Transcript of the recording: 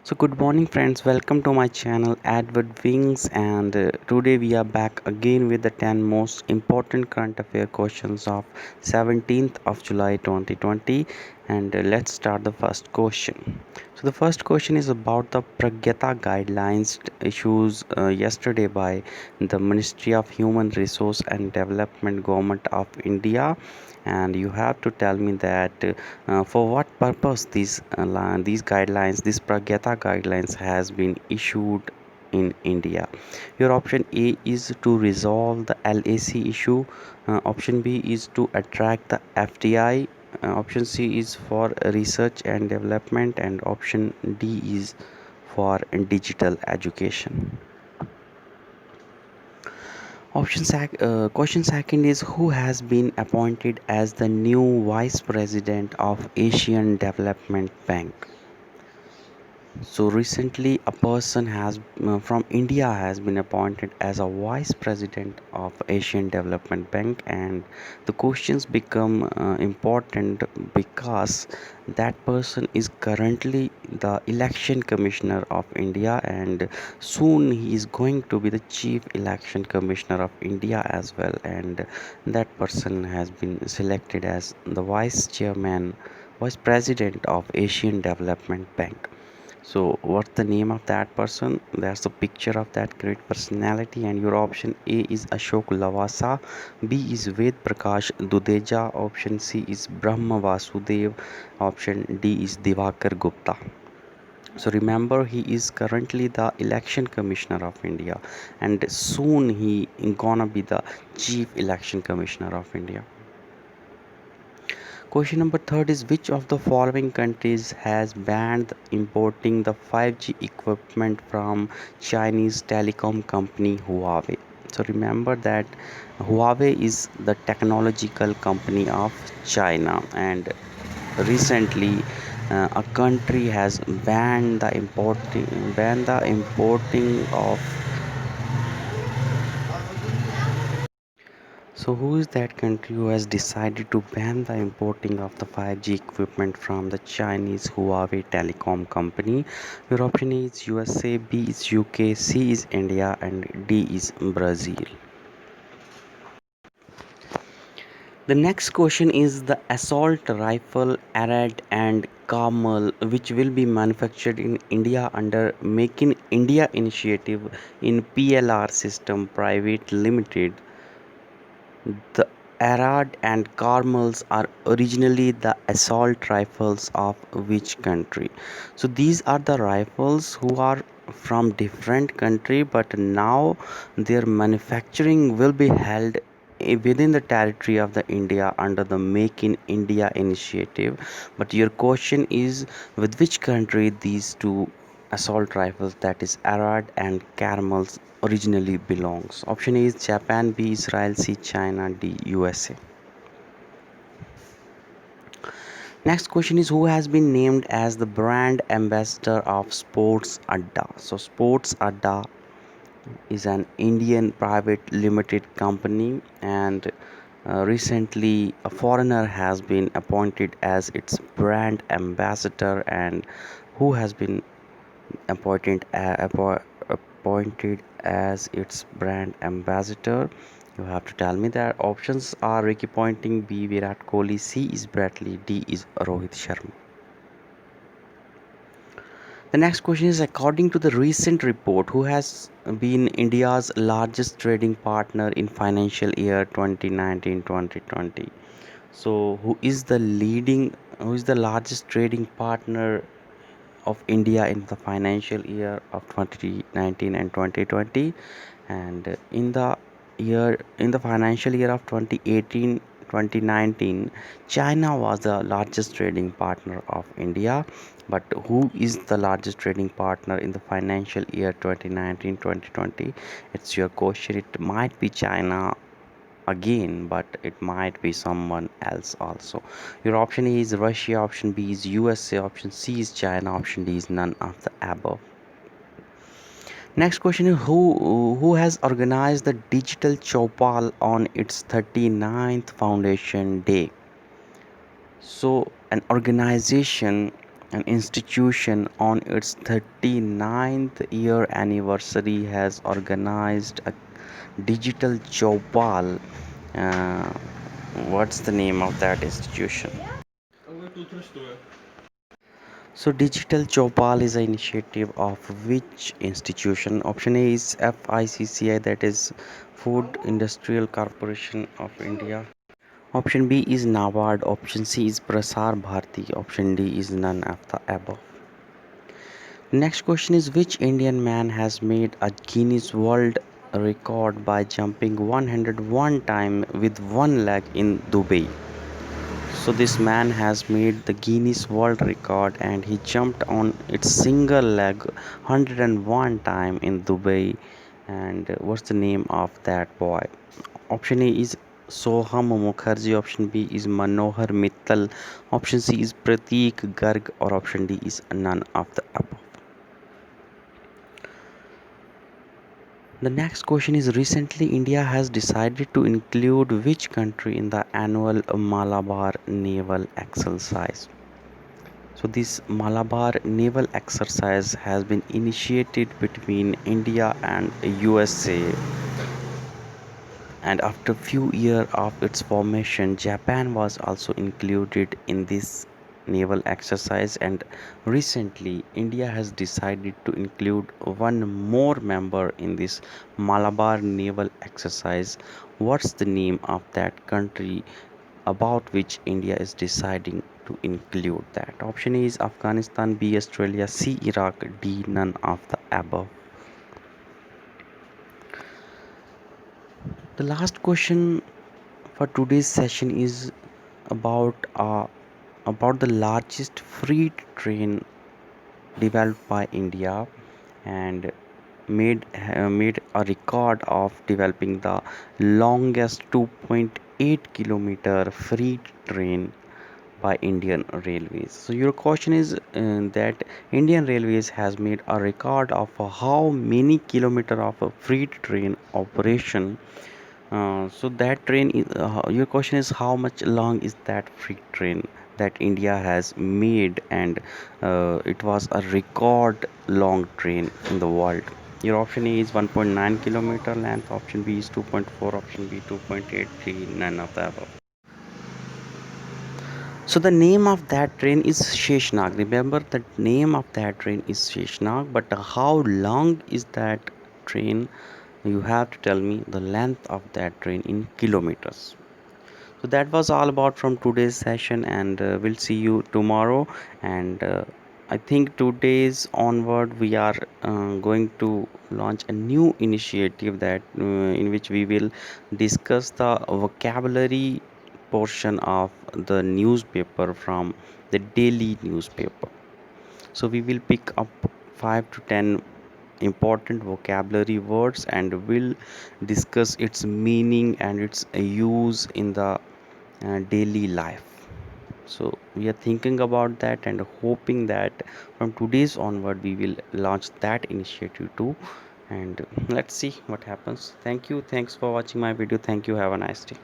So, good morning, friends. Welcome to my channel, Advert Wings, and today we are back again with the 10 most important current affair questions of 17th of July 2020. And let's start the first question. So, the first question is about the Pragyata guidelines issues yesterday by the Ministry of Human Resource and Development, Government of India, and you have to tell me that for what purpose these guidelines, these Pragyata guidelines, has been issued in India. Your option A is to resolve the LAC issue. Option B is to attract the FDI. Option C is for research and development, and option D is for digital education. Question second is who has been appointed as the new Vice President of Asian Development Bank? So recently, a person has from India has been appointed as a vice president of Asian Development Bank, and the questions become important because that person is currently the election commissioner of India, and soon he is going to be the chief election commissioner of India as well. And that person has been selected as the vice president of Asian Development Bank. So, what's the name of that person? There's a picture of that great personality, and your option A is Ashok Lavasa, B is Ved Prakash Dudeja, option C is Brahma Vasudev, option D is Divakar Gupta. So remember, he is currently the election commissioner of India, and soon he gonna be the chief election commissioner of India. Question number third is which of the following countries has banned importing the 5G equipment from Chinese telecom company Huawei? So remember that Huawei is the technological company of China, and recently a country has banned the importing of. So, who is that country who has decided to ban the importing of the 5G equipment from the Chinese Huawei Telecom company? Your option A is USA, B is UK, C is India, and D is Brazil. The next question is the assault rifle Arad and Camel, which will be manufactured in India under Make in India initiative in PLR System Private Limited. The Arad and Carmels are originally the assault rifles of which country? So these are the rifles who are from different country, but now their manufacturing will be held within the territory of the India under the Make in India initiative. But your question is with which country these two assault rifles, that is Arad and Carmels, originally belongs? Option A is Japan, B Israel, C China, D USA. Next question is who has been named as the brand ambassador of Sports Adda? So Sports Adda is an Indian private limited company, and recently a foreigner has been appointed as its brand ambassador. And who has been appointed as its brand ambassador? You have to tell me that. Options are Ricky Ponting, B Virat Kohli, C is Bradley, D is Rohit Sharma. The next question is according to the recent report, who has been India's largest trading partner in financial year 2019-2020? So who is the largest trading partner of India in the financial year of 2019 and 2020? And in the financial year of 2018-2019, China was the largest trading partner of India. But who is the largest trading partner in the financial year 2019-2020? It's your question. It might be China again, but it might be someone else also. Your option A is Russia, option B is USA, option C is China, option D is none of the above. Next question is who has organized the digital Chopal on its 39th foundation day? So an organization An institution on its 39th year anniversary has organized a digital Chopal. Uh, what's the name of that institution? So, Digital Chopal is an initiative of which institution? Option A is FICCI, that is Food Industrial Corporation of India. Option B is NABARD. Option C is Prasar Bharati. Option D is none of the above. Next question is, which Indian man has made a Guinness World Record by jumping 101 times with one leg in Dubai? So this man has made the Guinness World Record and he jumped on its single leg 101 time in Dubai. And what's the name of that boy? Option A is Soham Mukherjee, option B is Manohar Mittal, option C is Prateek Garg, or option D is none of the above. The next question is, recently India has decided to include which country in the annual Malabar naval exercise? So this Malabar naval exercise has been initiated between India and USA, and after few years of its formation, Japan was also included in this naval exercise, and recently India has decided to include one more member in this Malabar naval exercise. What's the name of that country about which India is deciding to include that? Option A is Afghanistan, B Australia, C Iraq, D none of the above. The last question for today's session is about the largest freight train developed by India, and made a record of developing the longest 2.8-kilometer freight train by Indian Railways. So your question is that Indian Railways has made a record of how many kilometer of a freight train operation. So that train is, your question is how much long is that freight train that India has made, and it was a record long train in the world. Your option A is 1.9 kilometer length, option B is 2.4, option B 2.83, none of the above. So the name of that train is Sheshnag. Remember, the name of that train is Sheshnag, but how long is that train? You have to tell me the length of that train in kilometers. So that was all about from today's session, and we'll see you tomorrow. And I think today's onward we are going to launch a new initiative that in which we will discuss the vocabulary portion of the newspaper from the daily newspaper. So we will pick up 5 to 10 important vocabulary words and will discuss its meaning and its use in the daily life. So we are thinking about that and hoping that from today's onward we will launch that initiative too, and let's see what happens. Thank you, thanks for watching my video. Thank you, have a nice day.